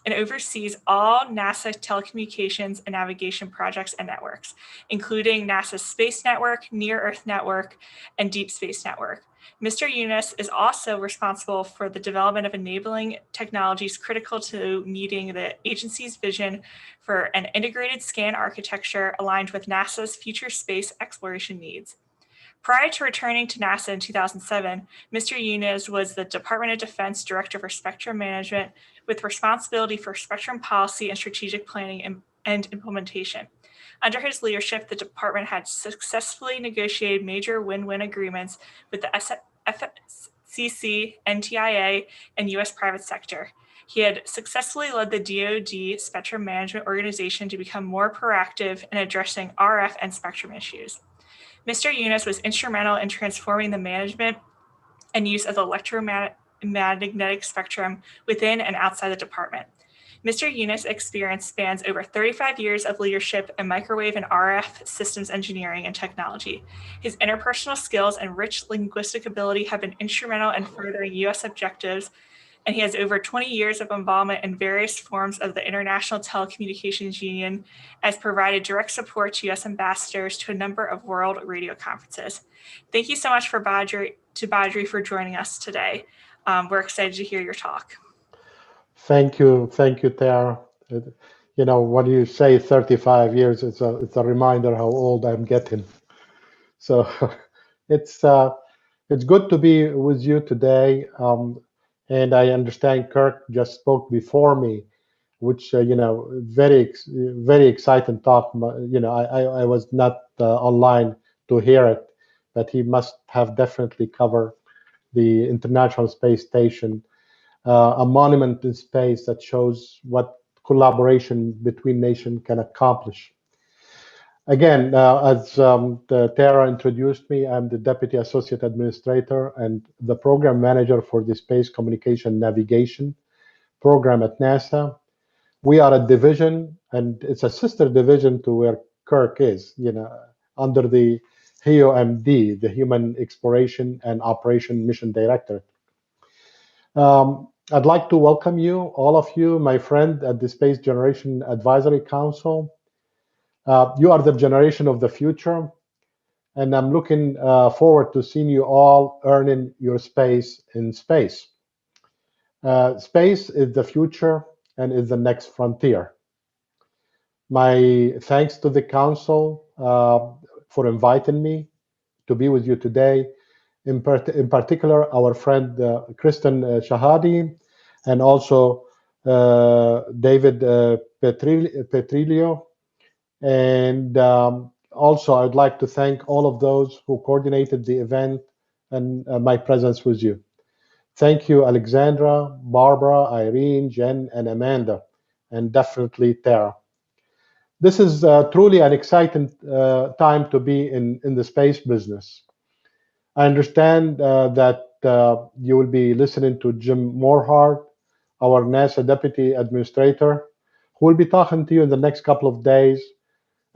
and oversees all NASA telecommunications and navigation projects and networks, including NASA's Space Network, Near Earth Network, and Deep Space Network. Mr. Younes is also responsible for the development of enabling technologies critical to meeting the agency's vision for an integrated SCaN architecture aligned with NASA's future space exploration needs. Prior to returning to NASA in 2007, Mr. Younes was the Department of Defense Director for Spectrum Management with responsibility for spectrum policy and strategic planning and implementation. Under his leadership, the department had successfully negotiated major win-win agreements with the FCC, NTIA, and U.S. private sector. He had successfully led the DoD Spectrum Management Organization to become more proactive in addressing RF and spectrum issues. Mr. Younes was instrumental in transforming the management and use of the electromagnetic spectrum within and outside the department. Mr. Younes' experience spans over 35 years of leadership in microwave and RF systems engineering and technology. His interpersonal skills and rich linguistic ability have been instrumental in furthering U.S. objectives, and he has over 20 years of involvement in various forms of the International Telecommunications Union, as provided direct support to U.S. ambassadors to a number of world radio conferences. Thank you so much for Badri for joining us today. We're excited to hear your talk. Thank you, Tara. You know, when you say 35 years, it's a reminder how old I'm getting. So it's good to be with you today. And I understand Kirk just spoke before me, which you know, very exciting talk. You know, I was not online to hear it, but he must have definitely covered the International Space Station, a monument in space that shows what collaboration between nations can accomplish. Again, as Tara introduced me, I'm the Deputy Associate Administrator and the Program Manager for the Space Communication Navigation Program at NASA. We are a division, and it's a sister division to where Kirk is, you know, under the HEOMD, the Human Exploration and Operation Mission Directorate. I'd like to welcome you, all of you, my friend at the Space Generation Advisory Council. You are the generation of the future, and I'm looking forward to seeing you all earning your space in space. Space is the future and is the next frontier. My thanks to the Council for inviting me to be with you today. In particular, our friend Kristen Shahadi, and also David Petrilio. And also, I'd like to thank all of those who coordinated the event and my presence with you. Thank you, Alexandra, Barbara, Irene, Jen, and Amanda, and definitely Tara. This is truly an exciting time to be in the space business. I understand that you will be listening to Jim Morehart, our NASA Deputy Administrator, who will be talking to you in the next couple of days.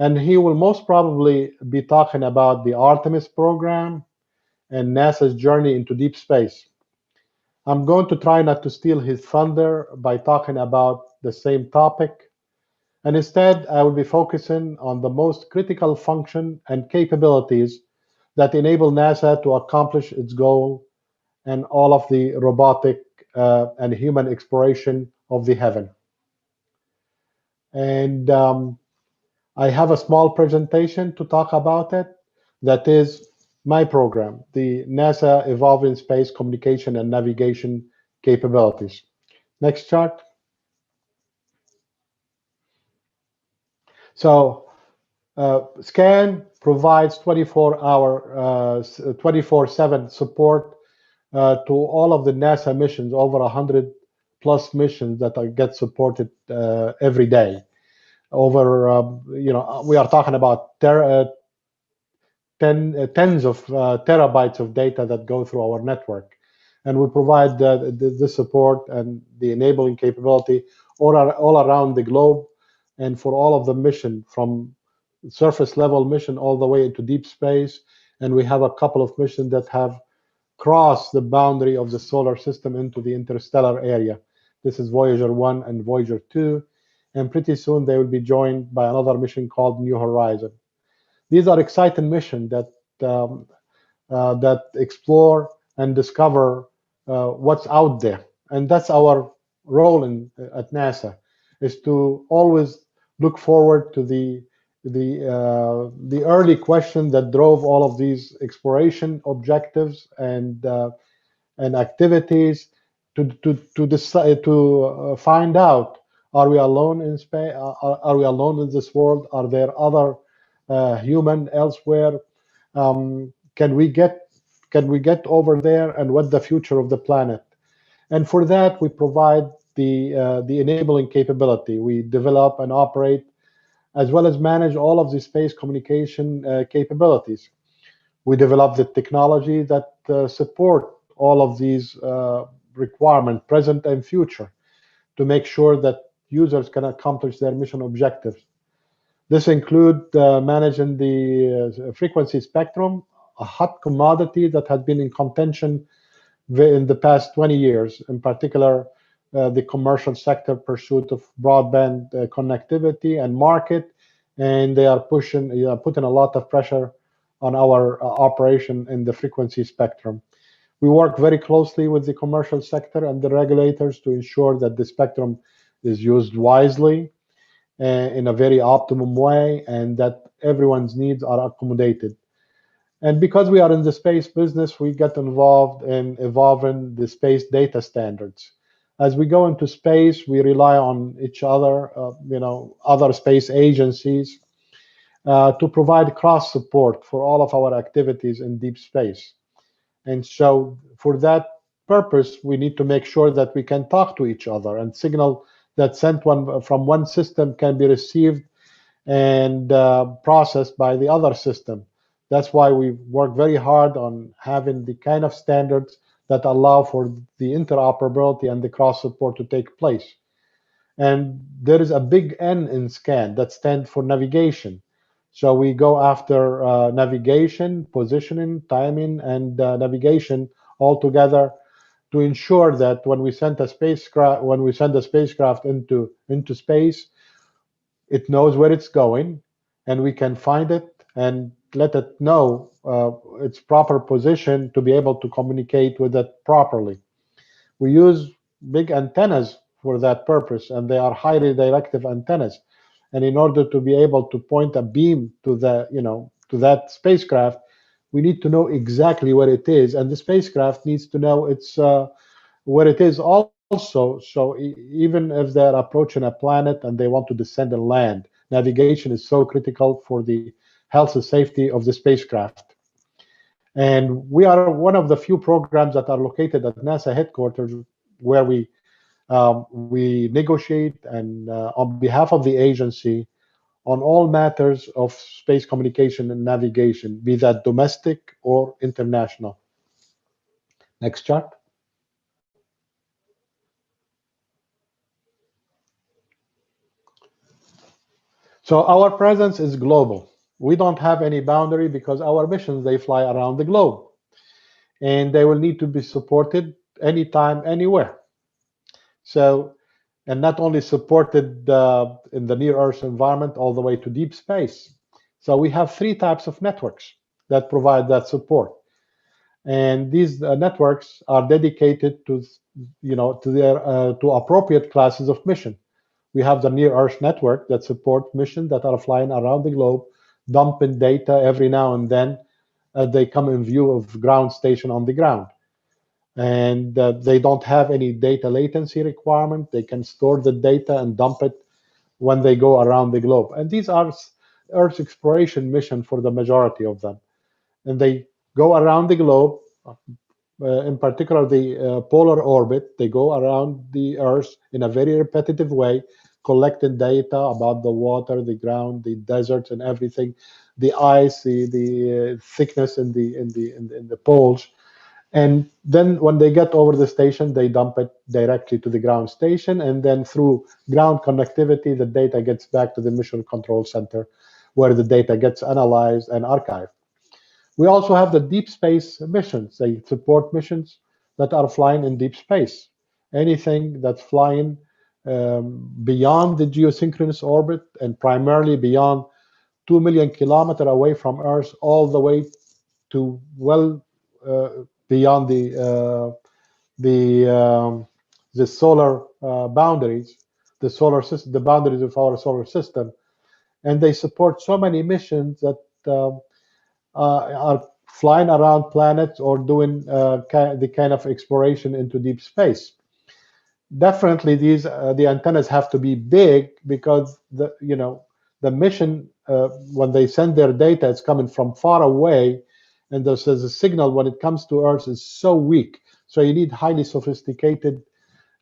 And he will most probably be talking about the Artemis program and NASA's journey into deep space. I'm going to try not to steal his thunder by talking about the same topic. And instead, I will be focusing on the most critical function and capabilities that enable NASA to accomplish its goal and all of the robotic and human exploration of the heaven. And I have a small presentation to talk about it. That is my program, the NASA Evolving Space Communication and Navigation Capabilities. Next chart. So SCaN provides 24/7 support to all of the NASA missions, over 100 plus missions that get supported every day. Over, you know, we are talking about tens of terabytes of data that go through our network. And we provide the support and the enabling capability all around the globe, and for all of the mission, from surface level mission all the way into deep space. And we have a couple of missions that have crossed the boundary of the solar system into the interstellar area. This is Voyager 1 and Voyager 2. And pretty soon they will be joined by another mission called New Horizon. These are exciting missions that explore and discover what's out there. And that's our role at NASA, is to always look forward to the early question that drove all of these exploration objectives and activities to decide to find out, are we alone in space? Are we alone in this world? Are there other human elsewhere? Can we get over there, and what the future of the planet? And for that, we provide the enabling capability. We develop and operate, as well as manage all of the space communication capabilities. We develop the technology that support all of these requirements, present and future, to make sure that users can accomplish their mission objectives. This includes managing the frequency spectrum, a hot commodity that has been in contention in the past 20 years, in particular the commercial sector pursuit of broadband connectivity and market, and they are putting a lot of pressure on our operation in the frequency spectrum. We work very closely with the commercial sector and the regulators to ensure that the spectrum is used wisely in a very optimum way, and that everyone's needs are accommodated. And because we are in the space business, we get involved in evolving the space data standards. As we go into space, we rely on each other, other space agencies, to provide cross support for all of our activities in deep space. And so for that purpose, we need to make sure that we can talk to each other, and signal that sent from one system can be received and processed by the other system. That's why we work very hard on having the kind of standards that allow for the interoperability and the cross support to take place. And there is a big N in SCaN that stands for navigation. So we go after navigation, positioning, timing, and navigation all together to ensure that when we send a spacecraft into space, it knows where it's going, and we can find it and let it know its proper position to be able to communicate with it properly. We use big antennas for that purpose, and they are highly directive antennas. And in order to be able to point a beam to that spacecraft, we need to know exactly where it is, and the spacecraft needs to know where it is also. So even if they're approaching a planet and they want to descend and land, navigation is so critical for the health and safety of the spacecraft. And we are one of the few programs that are located at NASA headquarters where we negotiate and on behalf of the agency on all matters of space communication and navigation, be that domestic or international. Next chart. So our presence is global. We don't have any boundary because our missions, they fly around the globe. And they will need to be supported anytime, anywhere. So, and not only supported in the near Earth environment all the way to deep space. So we have three types of networks that provide that support. And these networks are dedicated to appropriate classes of mission. We have the Near Earth network that support missions that are flying around the globe, dumping data every now and then as they come in view of ground station on the ground. And they don't have any data latency requirement. They can store the data and dump it when they go around the globe. And these are Earth exploration missions for the majority of them. And they go around the globe, in particular the polar orbit. They go around the Earth in a very repetitive way, collecting data about the water, the ground, the deserts, and everything, the ice, the thickness in the poles. And then when they get over the station, they dump it directly to the ground station, and then through ground connectivity, the data gets back to the Mission Control Center, where the data gets analyzed and archived. We also have the deep space missions. They support missions that are flying in deep space. anything that's flying beyond the geosynchronous orbit and primarily beyond 2 million kilometers away from Earth, all the way to well beyond the solar boundaries, the solar system, the boundaries of our solar system, and they support so many missions that are flying around planets or doing the kind of exploration into deep space. Definitely, the antennas have to be big because the mission when they send their data, it's coming from far away, and there's a signal when it comes to Earth is so weak. So you need highly sophisticated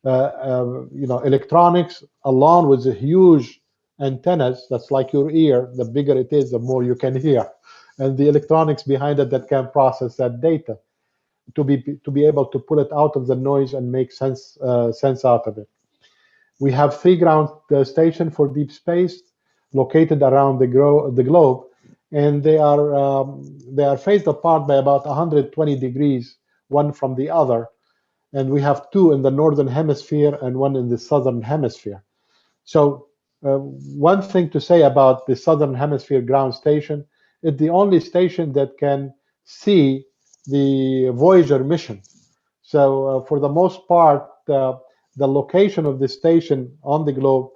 electronics along with the huge antennas. That's like your ear. The bigger it is, the more you can hear, and the electronics behind it that can process that data to be able to pull it out of the noise and make sense out of it. We have 3 ground stations for deep space located around the globe, and they are phased apart by about 120 degrees, one from the other. And we have 2 in the northern hemisphere and 1 in the southern hemisphere. So one thing to say about the southern hemisphere ground station, it's the only station that can see the Voyager mission. So for the most part, the location of the station on the globe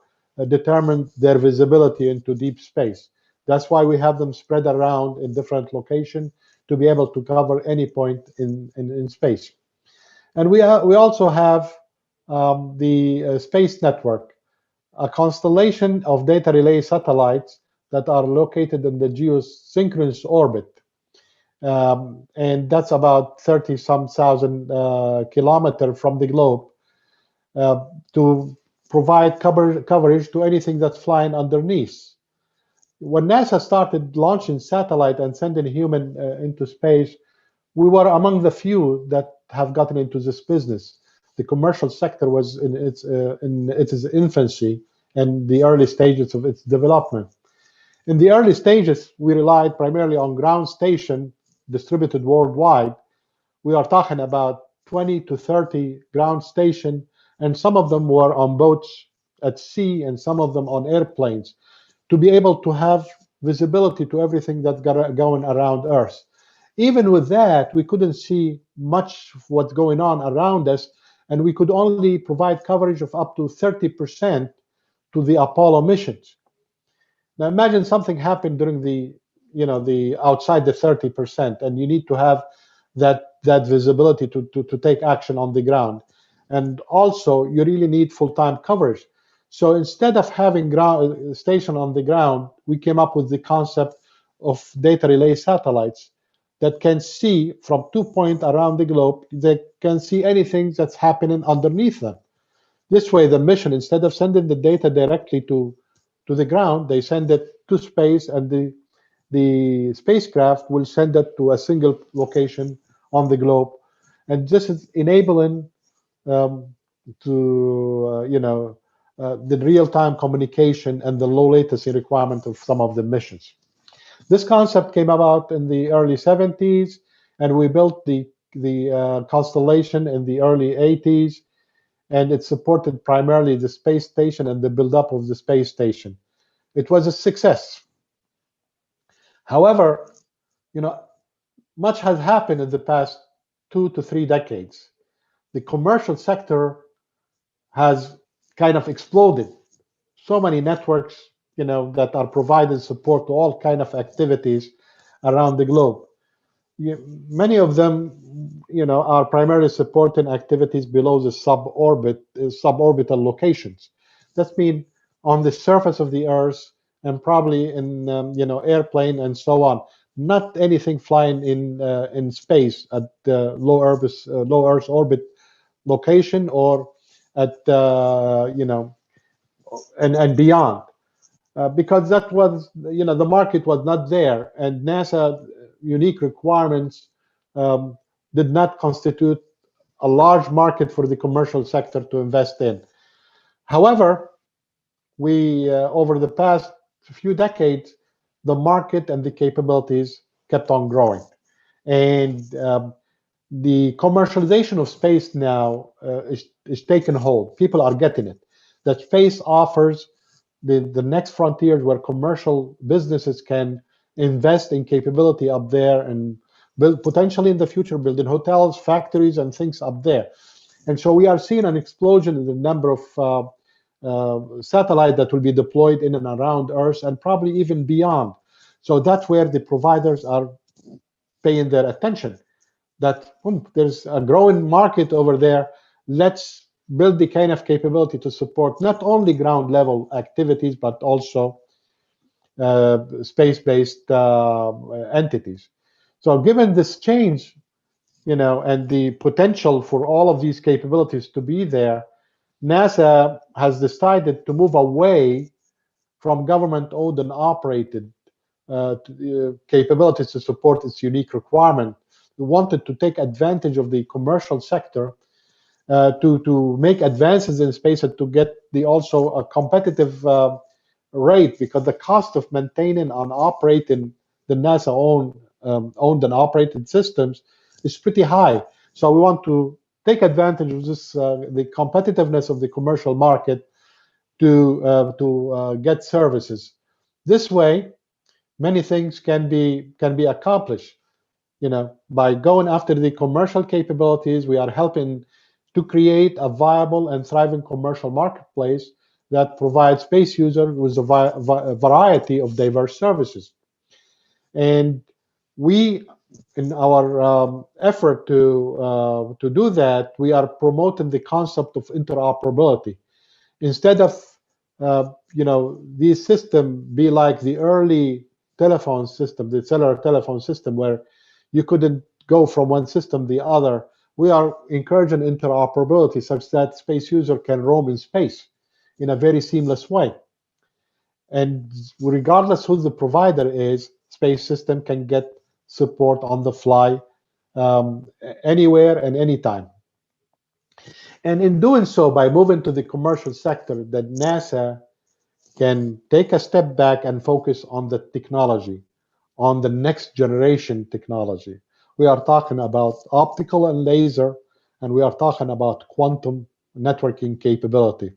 determined their visibility into deep space. That's why we have them spread around in different locations to be able to cover any point in space. And we also have the Space Network, a constellation of data relay satellites that are located in the geosynchronous orbit. And that's about 30-some thousand kilometers from the globe to provide coverage to anything that's flying underneath. When NASA started launching satellite and sending human into space, we were among the few that have gotten into this business. The commercial sector was in its infancy and the early stages of its development. In the early stages, we relied primarily on ground station distributed worldwide. We are talking about 20 to 30 ground station, and some of them were on boats at sea and some of them on airplanes to be able to have visibility to everything that's going around Earth. Even with that, we couldn't see much of what's going on around us, and we could only provide coverage of up to 30% to the Apollo missions. Now imagine something happened during the outside the 30%, and you need to have that visibility to take action on the ground. And also, you really need full-time coverage. So instead of having station on the ground, we came up with the concept of data relay satellites that can see from 2 points around the globe. They can see anything that's happening underneath them. This way, the mission, instead of sending the data directly to the ground, they send it to space, and the spacecraft will send it to a single location on the globe. And this is enabling the real-time communication and the low latency requirement of some of the missions. This concept came about in the early 70s, and we built the constellation in the early 80s, and it supported primarily the space station and the buildup of the space station. It was a success. However, much has happened in the past 2 to 3 decades. The commercial sector has kind of exploded. So many networks, that are providing support to all kind of activities around the globe. Many of them, are primarily supporting activities below the suborbital locations. That means on the surface of the Earth and probably in airplane and so on. Not anything flying in space at the low Earth orbit location or at and beyond. Because that was, the market was not there, and NASA unique requirements did not constitute a large market for the commercial sector to invest in. However, we over the past few decades, the market and the capabilities kept on growing, and the commercialization of space now is taking hold. People are getting it. That space offers the next frontiers where commercial businesses can invest in capability up there and build potentially in the future, building hotels, factories, and things up there. And so we are seeing an explosion in the number of satellites that will be deployed in and around Earth and probably even beyond. So that's where the providers are paying their attention, that there's a growing market over there. Let's build the kind of capability to support not only ground level activities, but also space-based entities. So given this change, and the potential for all of these capabilities to be there, NASA has decided to move away from government-owned and operated capabilities to support its unique requirement. We wanted to take advantage of the commercial sector to make advances in space and to get also a competitive rate, because the cost of maintaining and operating the NASA owned and operated systems is pretty high. So we want to take advantage of this, the competitiveness of the commercial market to get services. This way, many things can be accomplished. By going after the commercial capabilities, we are helping to create a viable and thriving commercial marketplace that provides space users with a variety of diverse services. And we, in our effort to do that, we are promoting the concept of interoperability. Instead of these systems be like the early telephone system, the cellular telephone system, where you couldn't go from one system to the other, we are encouraging interoperability such that space user can roam in space in a very seamless way. And regardless who the provider is, space system can get support on the fly, anywhere and anytime. And in doing so, by moving to the commercial sector, that NASA can take a step back and focus on the technology, on the next generation technology. We are talking about optical and laser, and we are talking about quantum networking capability.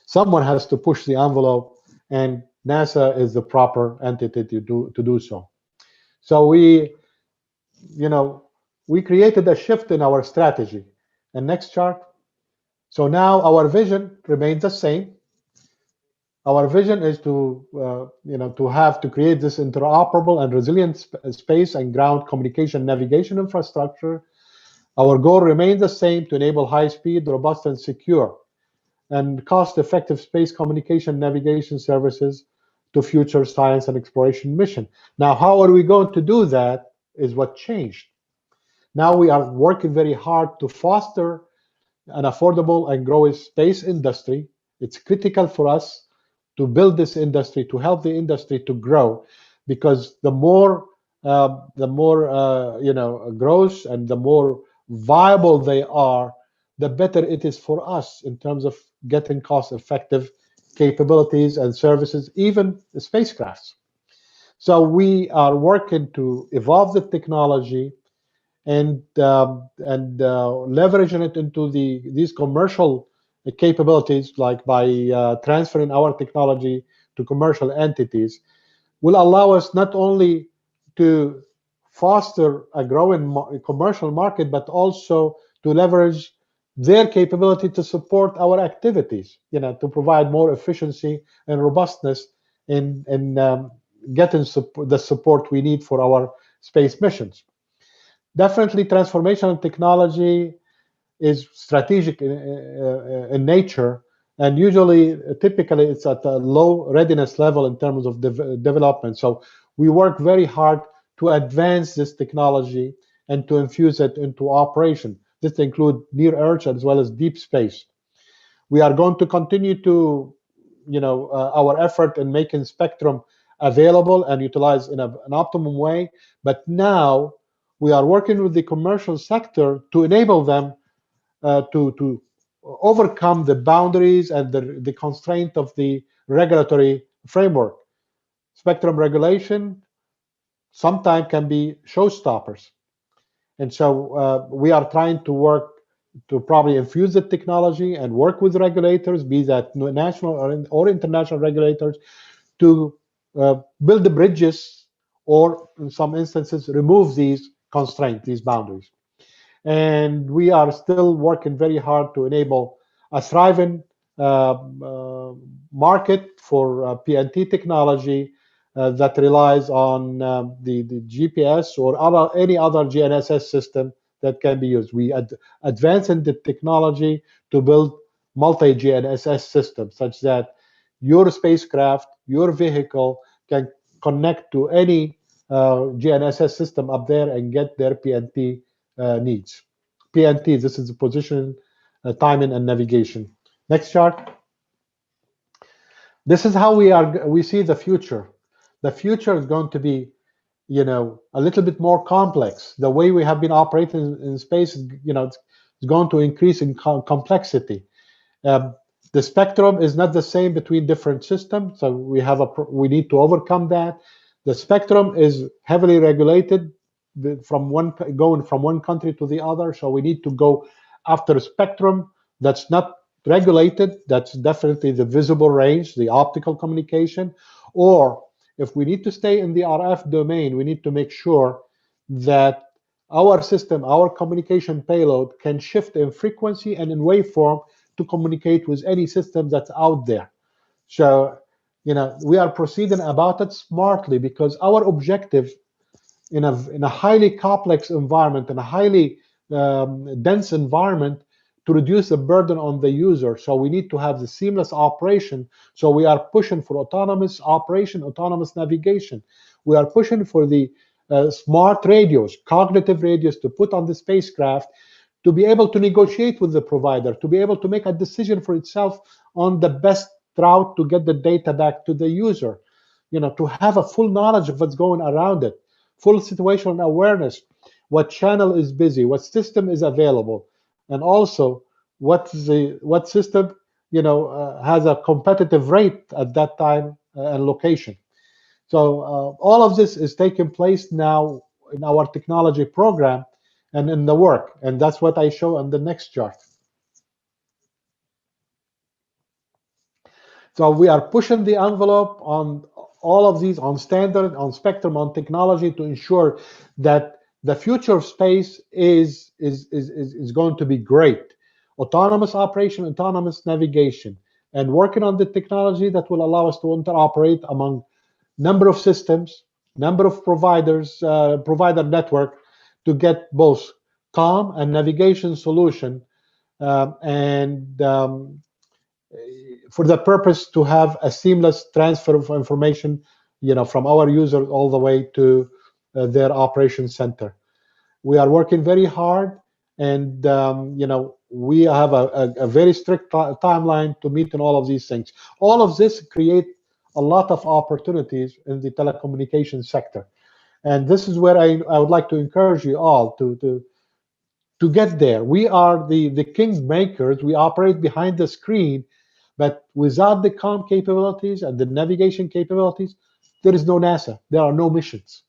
Someone has to push the envelope, and NASA is the proper entity to do so. So we created a shift in our strategy. And next chart. So now our vision remains the same. Our vision is to create this interoperable and resilient space and ground communication navigation infrastructure. Our goal remains the same: to enable high-speed, robust, and secure, and cost-effective space communication navigation services to future science and exploration mission. Now, how are we going to do that is what changed. Now we are working very hard to foster an affordable and growing space industry. It's critical for us to build this industry, to help the industry to grow, because the more grows and the more viable they are, the better it is for us in terms of getting cost-effective capabilities and services, even the spacecrafts. So we are working to evolve the technology and leveraging it into these commercial capabilities, like by transferring our technology to commercial entities, will allow us not only to foster a growing commercial market, but also to leverage their capability to support our activities, to provide more efficiency and robustness in getting the support we need for our space missions. Definitely, transformational technology is strategic in nature, and typically, it's at a low readiness level in terms of development. So we work very hard to advance this technology and to infuse it into operation. This includes near Earth as well as deep space. We are going to continue to, our effort in making spectrum available and utilized in an optimum way. But now we are working with the commercial sector to enable them to overcome the boundaries and the constraint of the regulatory framework. Spectrum regulation sometimes can be showstoppers. And so we are trying to work to probably infuse the technology and work with regulators, be that national or international regulators, to build the bridges, or in some instances remove these constraints, these boundaries. And we are still working very hard to enable a thriving uh, uh, market for PNT technology that relies on the GPS or any other GNSS system that can be used. We advance in the technology to build multi-GNSS systems such that your spacecraft, your vehicle can connect to any GNSS system up there and get their PNT needs. PNT, this is the position, timing, and navigation. Next chart. This is how we see the future. The future is going to be, a little bit more complex. The way we have been operating in space, it's going to increase in complexity. Um, the spectrum is not the same between different systems, so we need to overcome that. The spectrum is heavily regulated going from one country to the other, so we need to go after a spectrum that's not regulated. That's definitely the visible range, the optical communication. Or if we need to stay in the RF domain, we need to make sure that our system, our communication payload, can shift in frequency and in waveform to communicate with any system that's out there. So, we are proceeding about it smartly, because our objective in a highly complex environment, in a highly dense environment, to reduce the burden on the user. So we need to have the seamless operation. So we are pushing for autonomous operation, autonomous navigation. We are pushing for the smart radios, cognitive radios, to put on the spacecraft, to be able to negotiate with the provider, to be able to make a decision for itself on the best route to get the data back to the user, to have a full knowledge of what's going around it, full situational awareness, what channel is busy, what system is available, and also what system has a competitive rate at that time and location. So all of this is taking place now in our technology program and in the work, and that's what I show on the next chart. So we are pushing the envelope on all of these, on standard, on spectrum, on technology, to ensure that the future of space is going to be great. Autonomous operation, autonomous navigation, and working on the technology that will allow us to interoperate among number of systems, number of providers, provider network, to get both comm and navigation solution, and for the purpose to have a seamless transfer of information, from our users all the way to their operation center. We are working very hard, and we have a very strict timeline to meet in all of these things. All of this create a lot of opportunities in the telecommunications sector, and this is where I would like to encourage you all to get there. We are the king makers. We operate behind the screen, but without the comm capabilities and the navigation capabilities, there is no NASA. There are no missions,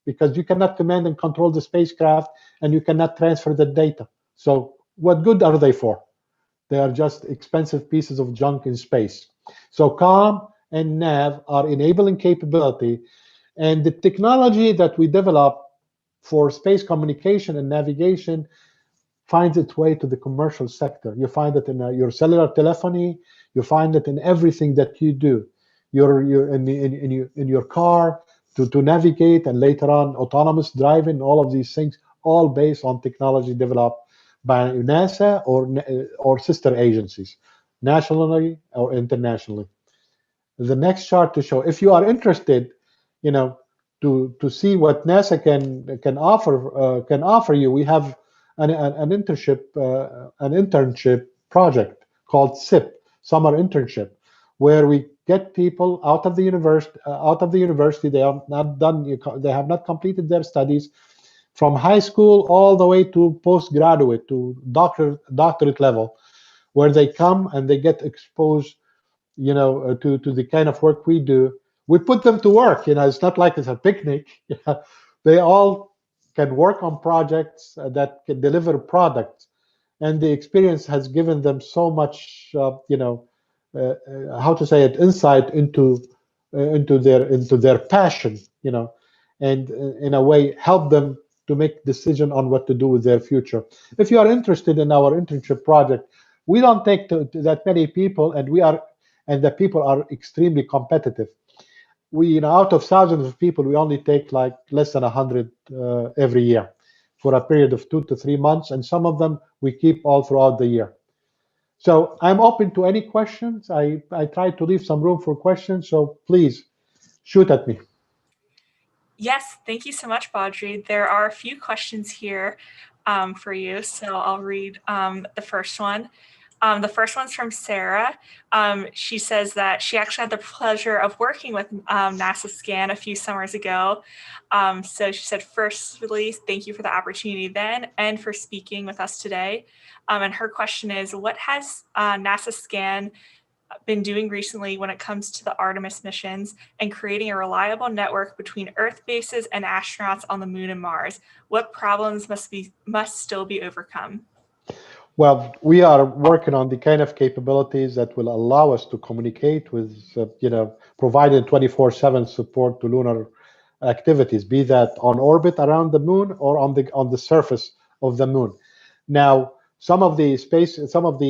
because you cannot command and control the spacecraft, and you cannot transfer the data. So what good are they for? They are just expensive pieces of junk in space. So comm and nav are enabling capability, and the technology that we develop for space communication and navigation finds its way to the commercial sector. You find it in your cellular telephony. You find it in everything that you do. You're in your car to navigate, and later on autonomous driving. All of these things, all based on technology developed by NASA or sister agencies, nationally or internationally. The next chart to show, if you are interested, to see what NASA can offer you, we have an internship project called SIP, summer internship, where we get people out of the university. They have not completed their studies, from high school all the way to postgraduate, to doctorate level, where they come and they get exposed, to the kind of work we do. We put them to work. It's not like it's a picnic. They all can work on projects that can deliver products, and the experience has given them so much, how to say it, insight into their passion, and in a way help them to make decision on what to do with their future. If you are interested in our internship project, we don't take to that many people, and the people are extremely competitive. We, out of thousands of people, we only take like less than 100 every year for a period of 2 to 3 months, and some of them we keep all throughout the year. So I'm open to any questions. I try to leave some room for questions, so please shoot at me. Yes, thank you so much, Badri. There are a few questions here for you, so I'll read the first one. The first one's from Sarah. She says that she actually had the pleasure of working with NASA SCaN a few summers ago. So she said, firstly, thank you for the opportunity then and for speaking with us today. And her question is, what has NASA SCaN been doing recently when it comes to the Artemis missions and creating a reliable network between Earth bases and astronauts on the Moon and Mars? What problems must still be overcome? Well, we are working on the kind of capabilities that will allow us to communicate with, providing 24/7 support to lunar activities, be that on orbit around the moon or on the surface of the moon. Now, some of the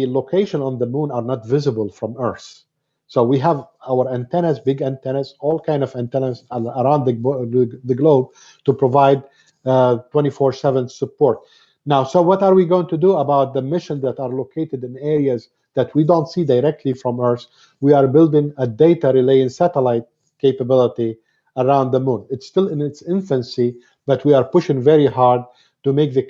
location on the moon are not visible from Earth. So we have our antennas, big antennas, all kind of antennas around the globe to provide 24/7 support. Now, so what are we going to do about the missions that are located in areas that we don't see directly from Earth? We are building a data relay and satellite capability around the moon. It's still in its infancy, but we are pushing very hard to make the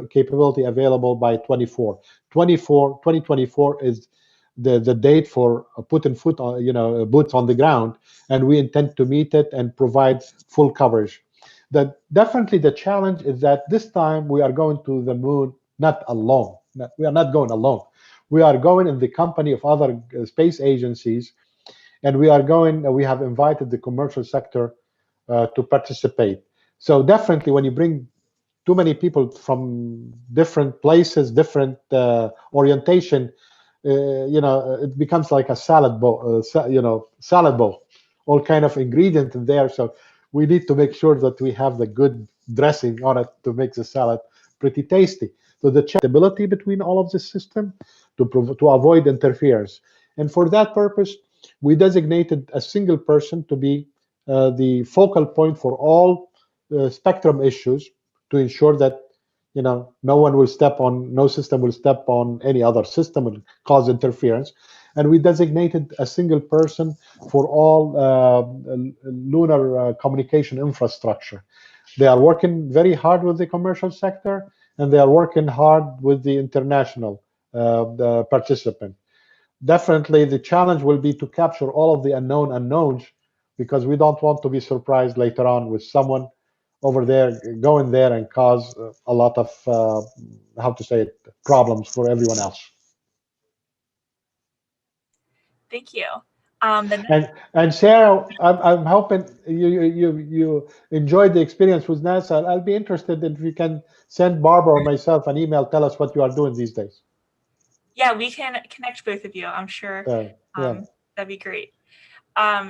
capability available by 2024 is the date for putting boots on the ground, and we intend to meet it and provide full coverage. Definitely the challenge is that this time we are going to the moon not alone. We are not going alone. We are going in the company of other space agencies, and we have invited the commercial sector to participate. So definitely when you bring too many people from different places, different orientation, it becomes like a salad bowl, salad bowl, all kind of ingredient in there. So we need to make sure that we have the good dressing on it to make the salad pretty tasty. So the compatibility between all of the system to avoid interference. And for that purpose, we designated a single person to be the focal point for all spectrum issues to ensure that no system will step on any other system and cause interference. And we designated a single person for all lunar communication infrastructure. They are working very hard with the commercial sector, and they are working hard with the international participant. Definitely, the challenge will be to capture all of the unknown unknowns, because we don't want to be surprised later on with someone over there going there and cause a lot of problems for everyone else. Thank you. And Sarah, I'm hoping you enjoyed the experience with NASA. I'll be interested if you can send Barbara or myself an email, tell us what you are doing these days. Yeah, we can connect both of you, I'm sure. Yeah. That'd be great.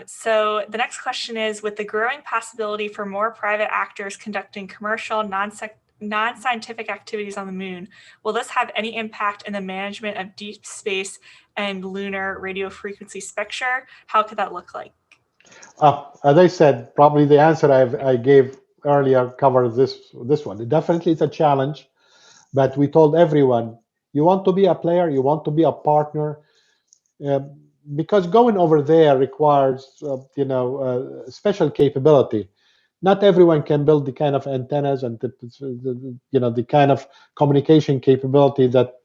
So the next question is, with the growing possibility for more private actors conducting commercial, non-scientific activities on the moon, will this have any impact in the management of deep space and lunar radio frequency spectra? How could that look like? As I said, probably the answer I gave earlier covers this one. Definitely it's a challenge, but we told everyone, you want to be a player, you want to be a partner, because going over there requires special capability. Not everyone can build the kind of antennas and the kind of communication capability that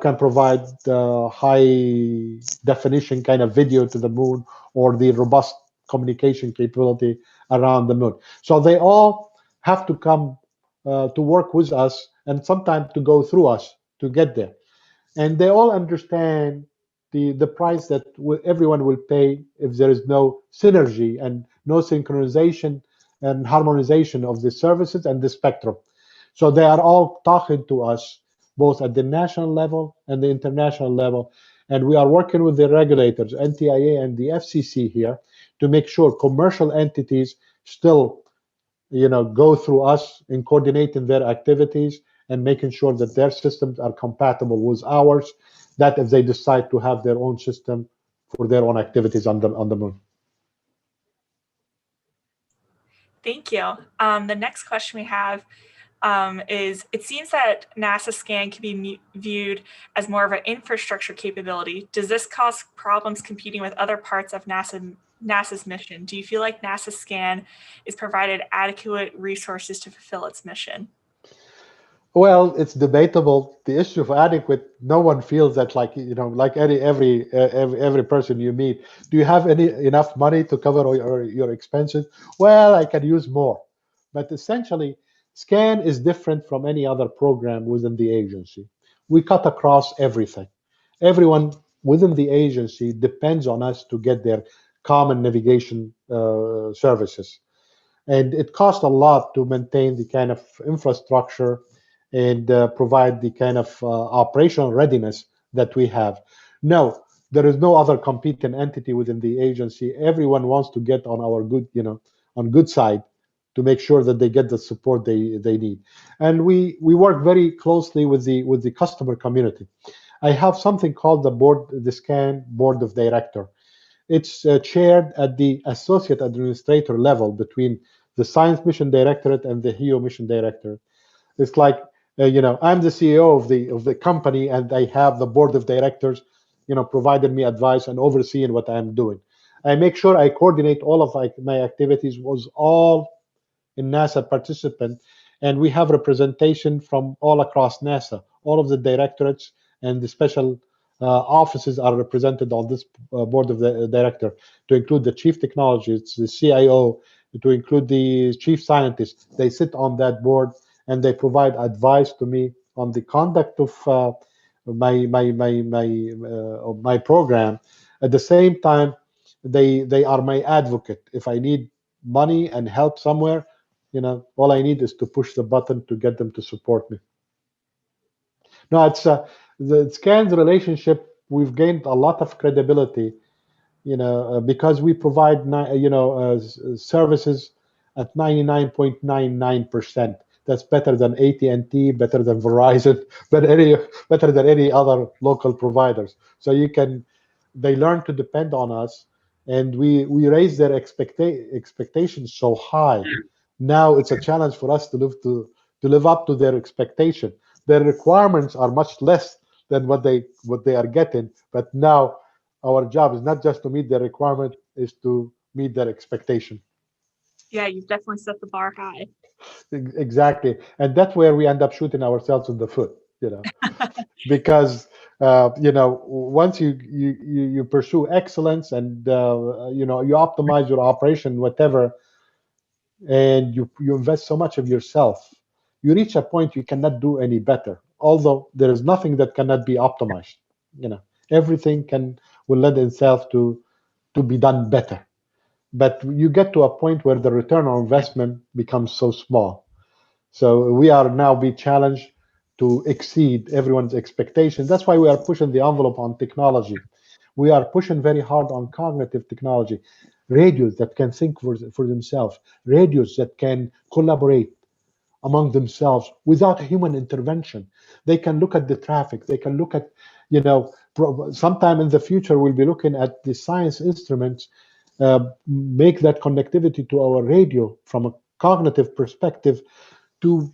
can provide high definition kind of video to the moon, or the robust communication capability around the moon. So they all have to come to work with us, and sometimes to go through us to get there. And they all understand the price that everyone will pay if there is no synergy and no synchronization and harmonization of the services and the spectrum. So they are all talking to us both at the national level and the international level. And we are working with the regulators, NTIA and the FCC here, to make sure commercial entities still, go through us in coordinating their activities and making sure that their systems are compatible with ours, that if they decide to have their own system for their own activities on the moon. Thank you. The next question we have is, it seems that NASA SCaN can be viewed as more of an infrastructure capability. Does this cause problems competing with other parts of NASA's mission? Do you feel like NASA SCaN is provided adequate resources to fulfill its mission? Well, it's debatable. The issue of adequate, no one feels that, like every person you meet. Do you have enough money to cover all your expenses? Well, I can use more. But essentially, SCaN is different from any other program within the agency. We cut across everything. Everyone within the agency depends on us to get their common navigation services. And it costs a lot to maintain the kind of infrastructure and provide the kind of operational readiness that we have. No, there is no other competent entity within the agency. Everyone wants to get on our good side to make sure that they get the support they need. And we work very closely with the customer community. I have something called the SCaN Board of Director. It's chaired at the associate administrator level between the Science Mission Directorate and the HEO Mission Directorate. It's like, I'm the CEO of the company, and I have the board of directors, providing me advice and overseeing what I'm doing. I make sure I coordinate all of my activities with all in NASA participant, and we have representation from all across NASA. All of the directorates and the special offices are represented on this board of the director, to include the chief technologist, the CIO, to include the chief scientist. They sit on that board and they provide advice to me on the conduct of my program. At the same time, they are my advocate. If I need money and help somewhere, all I need is to push the button to get them to support me. No, it's the SCaN's relationship. We've gained a lot of credibility, because we provide, services at 99.99%. That's better than AT&T, better than Verizon, better than any other local providers. So they learn to depend on us, and we raise their expectations so high. Now it's a challenge for us to live up to their expectation. Their requirements are much less than what they are getting, but now our job is not just to meet their requirement, is to meet their expectation. Yeah, you've definitely set the bar high. Exactly, and that's where we end up shooting ourselves in the foot, because once you pursue excellence and you optimize your operation, whatever, and you invest so much of yourself, you reach a point you cannot do any better. Although there is nothing that cannot be optimized, everything will lend itself to be done better. But you get to a point where the return on investment becomes so small. So we are now being challenged to exceed everyone's expectations. That's why we are pushing the envelope on technology. We are pushing very hard on cognitive technology, radios that can think for themselves, radios that can collaborate among themselves without human intervention. They can look at the traffic. They can look at, sometime in the future, we'll be looking at the science instruments, make that connectivity to our radio from a cognitive perspective, to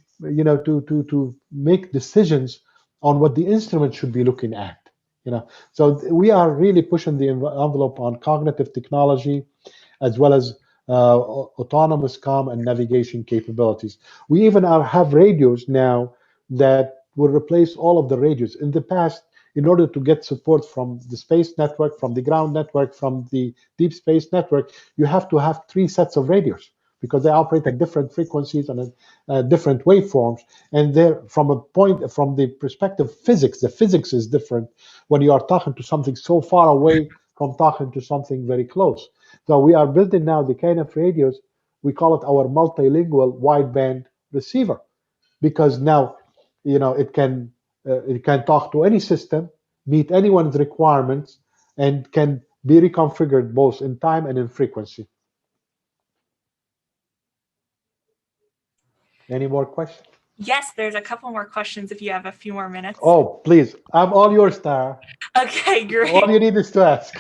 make decisions on what the instrument should be looking at. So we are really pushing the envelope on cognitive technology, as well as autonomous comm and navigation capabilities. We even have radios now that will replace all of the radios. In the past, in order to get support from the space network, from the ground network, from the deep space network, you have to have 3 sets of radios, because they operate at different frequencies and different waveforms. And from the perspective of physics, the physics is different when you are talking to something so far away from talking to something very close. So we are building now the kind of radios We call it our multilingual wideband receiver, because now, it can talk to any system, meet anyone's requirements, and can be reconfigured both in time and in frequency. Any more questions? Yes, there's a couple more questions if you have a few more minutes. Oh, please. I'm all yours, Tara. Okay, great. All you need is to ask.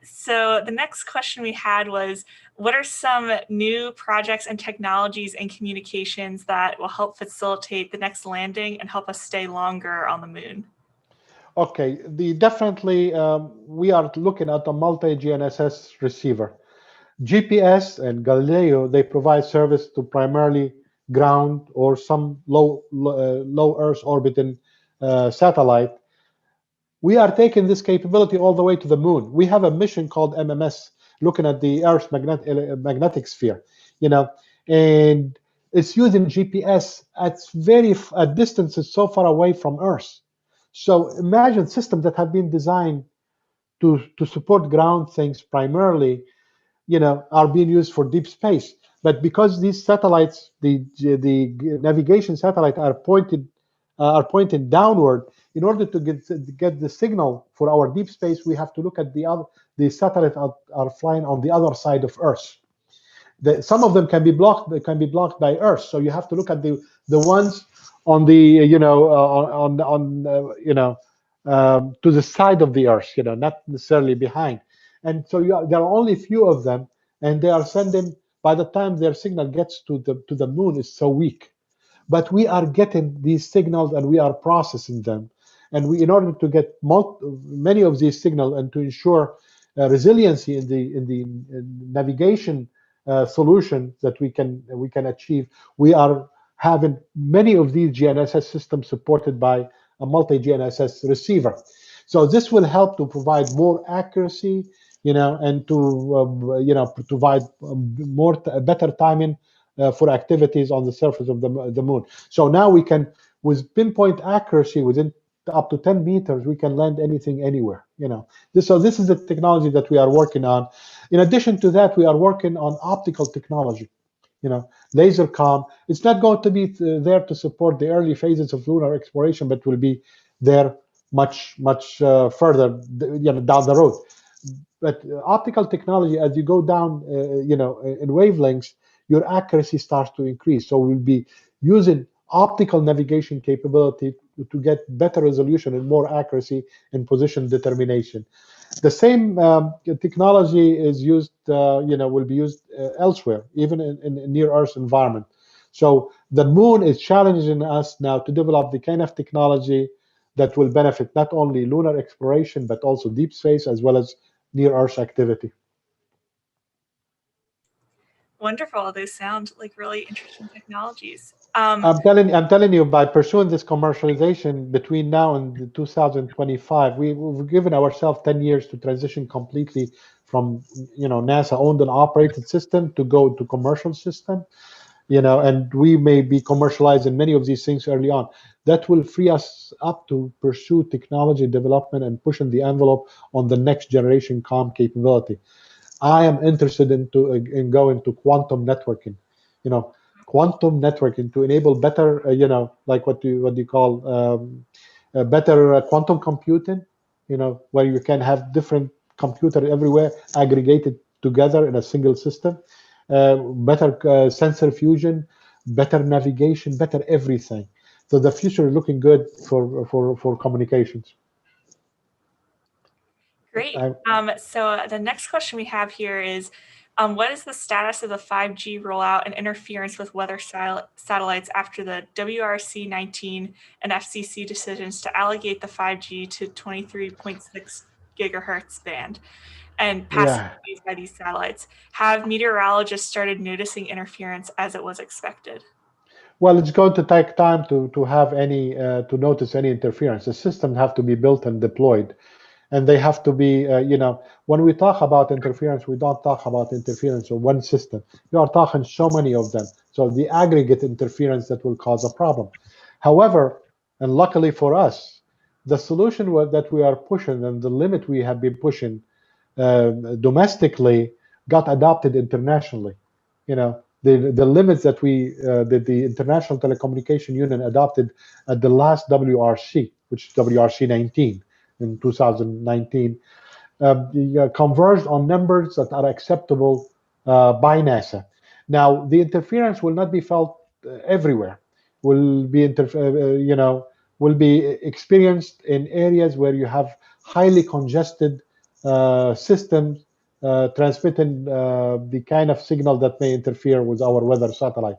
So the next question we had was, what are some new projects and technologies and communications that will help facilitate the next landing and help us stay longer on the moon? Okay, definitely we are looking at a multi-GNSS receiver. GPS and Galileo, they provide service to primarily ground or some low Earth orbiting satellite. We are taking this capability all the way to the moon. We have a mission called MMS, looking at the Earth's magnetic sphere, and it's using GPS at distances so far away from Earth. So imagine systems that have been designed to support ground things primarily, are being used for deep space. But because these satellites, the navigation satellite, are pointing downward, in order to get the signal for our deep space, we have to look at the satellites are flying on the other side of Earth. Some of them can be blocked. They can be blocked by Earth. So you have to look at the ones on the to the side of the Earth, not necessarily behind. And so there are only a few of them, and they are sending. By the time their signal gets to the moon, is so weak. But we are getting these signals and we are processing them. And in order to get many of these signals and to ensure resiliency in the navigation solution that we can achieve, we are having many of these GNSS systems supported by a multi-GNSS receiver. So this will help to provide more accuracy, and to provide better timing for activities on the surface of the moon. So now we can, with pinpoint accuracy, within up to 10 meters, we can land anything anywhere. So this is the technology that we are working on. In addition to that, we are working on optical technology. Laser comm. It's not going to be there to support the early phases of lunar exploration, but will be there much further, down the road. But optical technology, as you go down, in wavelengths, your accuracy starts to increase. So we'll be using optical navigation capability to get better resolution and more accuracy in position determination. The same technology is used, will be used elsewhere, even in near-Earth environment. So the moon is challenging us now to develop the kind of technology that will benefit not only lunar exploration, but also deep space as well as near-Earth activity. Wonderful. Those sound like really interesting technologies. I'm telling you, by pursuing this commercialization between now and 2025, we've given ourselves 10 years to transition completely from, NASA owned and operated system to go to commercial system, and we may be commercializing many of these things early on. That will free us up to pursue technology development and pushing the envelope on the next generation comm capability. I am interested in going to quantum networking, quantum networking to enable better, like what do you call better quantum computing, where you can have different computers everywhere aggregated together in a single system, better sensor fusion, better navigation, better everything. So the future is looking good for communications. Great. So the next question we have here is, what is the status of the 5G rollout and interference with weather satellites after the WRC-19 and FCC decisions to allocate the 5G to 23.6 gigahertz band and passing by these satellites? Have meteorologists started noticing interference as it was expected? Well, it's going to take time to have any to notice any interference. The systems have to be built and deployed, and they have to be, when we talk about interference, we don't talk about interference of one system. We are talking so many of them. So the aggregate interference that will cause a problem. However, and luckily for us, the solution that we are pushing and the limit we have been pushing domestically got adopted internationally. the limits that the International Telecommunication Union adopted at the last WRC, which is WRC 19 in 2019, converged on numbers that are acceptable by NASA. Now, the interference will not be felt everywhere. Will be will be experienced in areas where you have highly congested systems transmitting the kind of signal that may interfere with our weather satellite.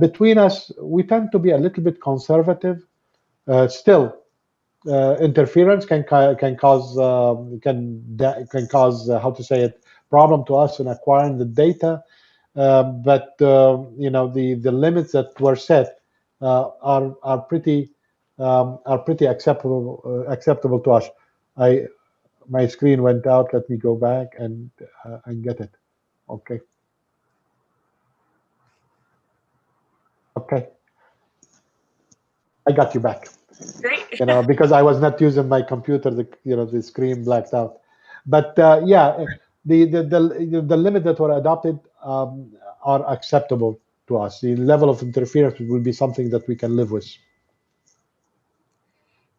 Between us, we tend to be a little bit conservative. Still, interference can cause how to say it, problem to us in acquiring the data. But the limits that were set are pretty acceptable to us. My screen went out. Let me go back and get it. Okay. Okay. I got you back. Great. Because I was not using my computer, the screen blacked out. But yeah, the limit that were adopted are acceptable to us. The level of interference will be something that we can live with.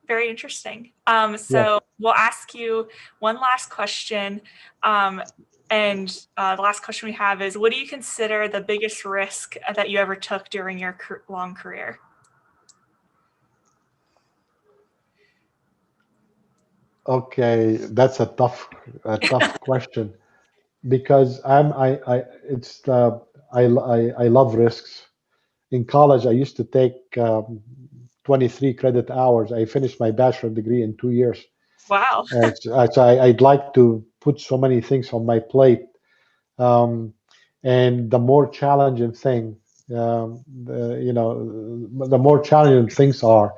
Very interesting. So we'll ask you one last question. And the last question we have is, what do you consider the biggest risk that you ever took during your long career? Okay, that's a tough question, because I love risks. In college, I used to take 23 credit hours. I finished my bachelor degree in 2 years. Wow. So I'd like to put so many things on my plate. And the more challenging thing, the more challenging things are,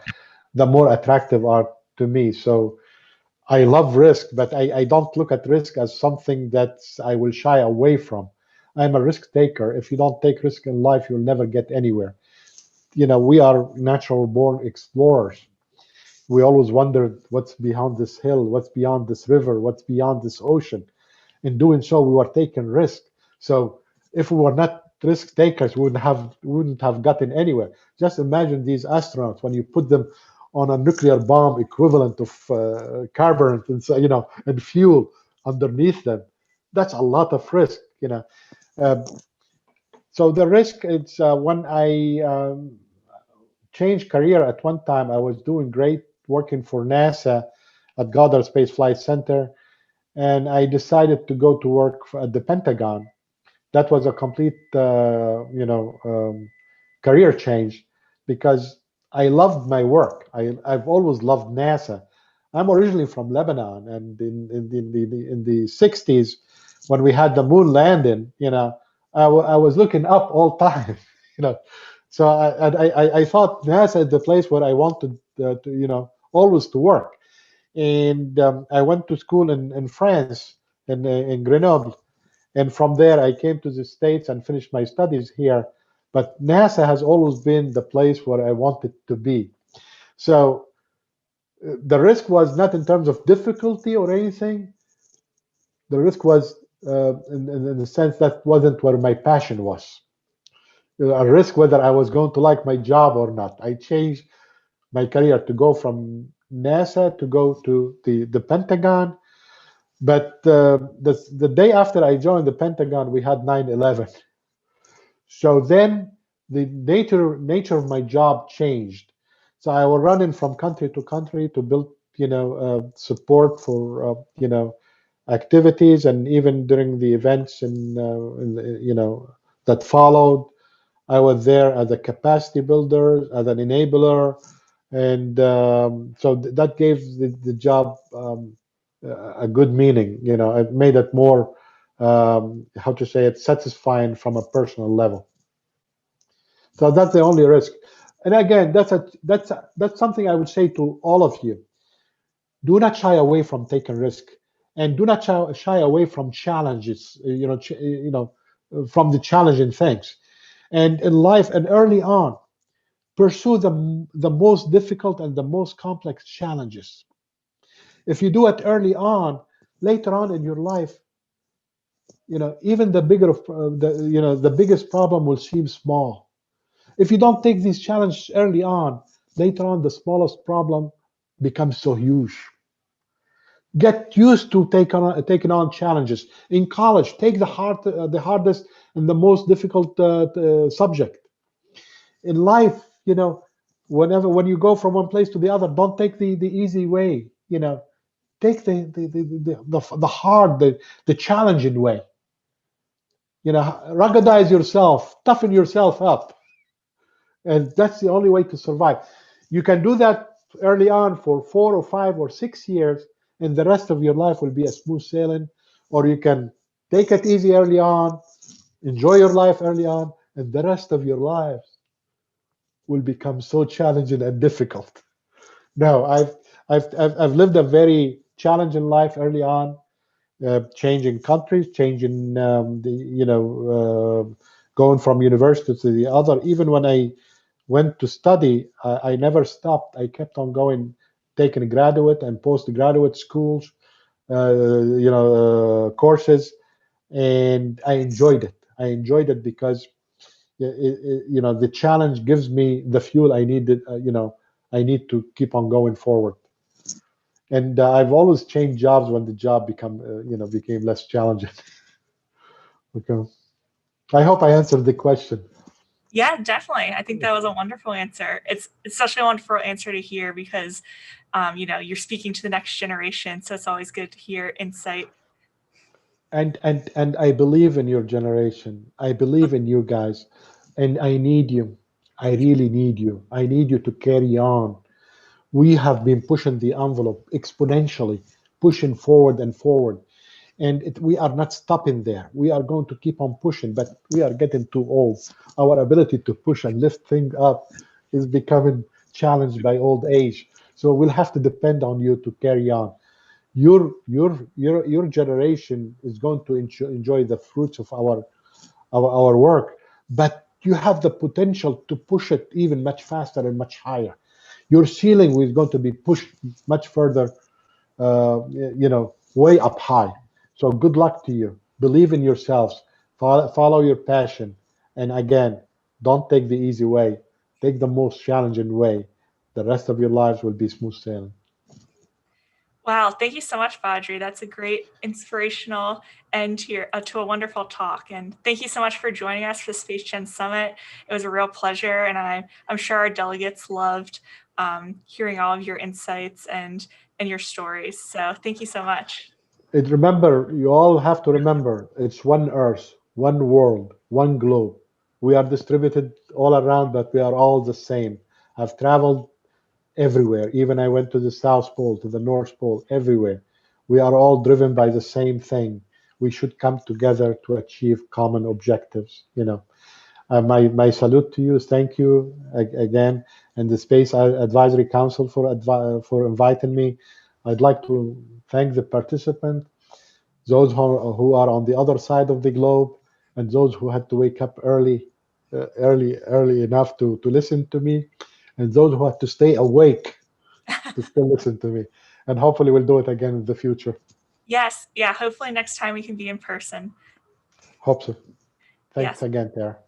the more attractive are to me. So I love risk, but I don't look at risk as something that I will shy away from. I'm a risk taker. If you don't take risk in life, you'll never get anywhere. We are natural born explorers. We always wondered what's beyond this hill, what's beyond this river, what's beyond this ocean. In doing so, we were taking risk. So if we were not risk takers, we wouldn't have gotten anywhere. Just imagine these astronauts when you put them on a nuclear bomb equivalent of carburant and and fuel underneath them. That's a lot of risk. So the risk is when I changed career at one time. I was doing great working for NASA at Goddard Space Flight Center, and I decided to go to work at the Pentagon. That was a complete, career change, because I loved my work. I've always loved NASA. I'm originally from Lebanon, and in the 60s, when we had the moon landing, I was looking up all time, you know. So I thought NASA is the place where I wanted always to work. And I went to school in France, in Grenoble, and from there I came to the States and finished my studies here. But NASA has always been the place where I wanted to be. So the risk was not in terms of difficulty or anything. The risk was in the sense that wasn't where my passion was. A risk whether I was going to like my job or not. I changed my career to go from NASA to go to the Pentagon. But the day after I joined the Pentagon, we had 9/11. So then the nature of my job changed. So I was running from country to country to build, support for, activities, and even during the events that followed, I was there as a capacity builder, as an enabler, and so that gave the job a good meaning. It made it more, how to say it, satisfying from a personal level. So that's the only risk. And again, that's something I would say to all of you. Do not shy away from taking risk, and do not shy away from challenges. From the challenging things. And in life, and early on, pursue the most difficult and the most complex challenges. If you do it early on, later on in your life, even the bigger, the biggest problem will seem small. If you don't take these challenges early on, later on, the smallest problem becomes so huge. Get used to taking on challenges. In college, take the hardest and the most difficult subject. In life, when you go from one place to the other, don't take the easy way. Take the hard, the challenging way. Ruggedize yourself, toughen yourself up, and that's the only way to survive. You can do that early on for 4 or 5 or 6 years, and the rest of your life will be a smooth sailing. Or you can take it easy early on, enjoy your life early on, and the rest of your lives will become so challenging and difficult. No, I've lived a very challenging life early on, changing countries, changing going from university to the other. Even when I went to study, I never stopped. I kept on going, taking graduate and postgraduate schools, courses, and I enjoyed it. I enjoyed it because the challenge gives me the fuel I needed. I need to keep on going forward. And I've always changed jobs when the job became less challenging. Okay. I hope I answered the question. Yeah, definitely. I think that was a wonderful answer. It's such a wonderful answer to hear because, you're speaking to the next generation. So it's always good to hear insight. And I believe in your generation. I believe in you guys, and I need you. I really need you. I need you to carry on. We have been pushing the envelope exponentially, pushing forward and forward. And we are not stopping there. We are going to keep on pushing, but we are getting too old. Our ability to push and lift things up is becoming challenged by old age. So we'll have to depend on you to carry on. Your generation is going to enjoy the fruits of our work, but you have the potential to push it even much faster and much higher. Your ceiling is going to be pushed much further, way up high. So good luck to you. Believe in yourselves. Follow your passion. And again, don't take the easy way. Take the most challenging way. The rest of your lives will be smooth sailing. Wow, thank you so much, Badri. That's a great inspirational end to a wonderful talk. And thank you so much for joining us for the SpaceGen Summit. It was a real pleasure, and I'm sure our delegates loved hearing all of your insights and your stories. So thank you so much. You all have to remember, it's one Earth, one world, one globe. We are distributed all around, but we are all the same. I've traveled everywhere. Even I went to the South Pole, to the North Pole, everywhere. We are all driven by the same thing. We should come together to achieve common objectives. My salute to you. Thank you again, and the Space Advisory Council for inviting me. I'd like to thank the participants, those who are on the other side of the globe, and those who had to wake up early enough to listen to me, and those who had to stay awake to still listen to me. And hopefully we'll do it again in the future. Yes. Yeah. Hopefully next time we can be in person. Hope so. Thanks Yes. again, Tara.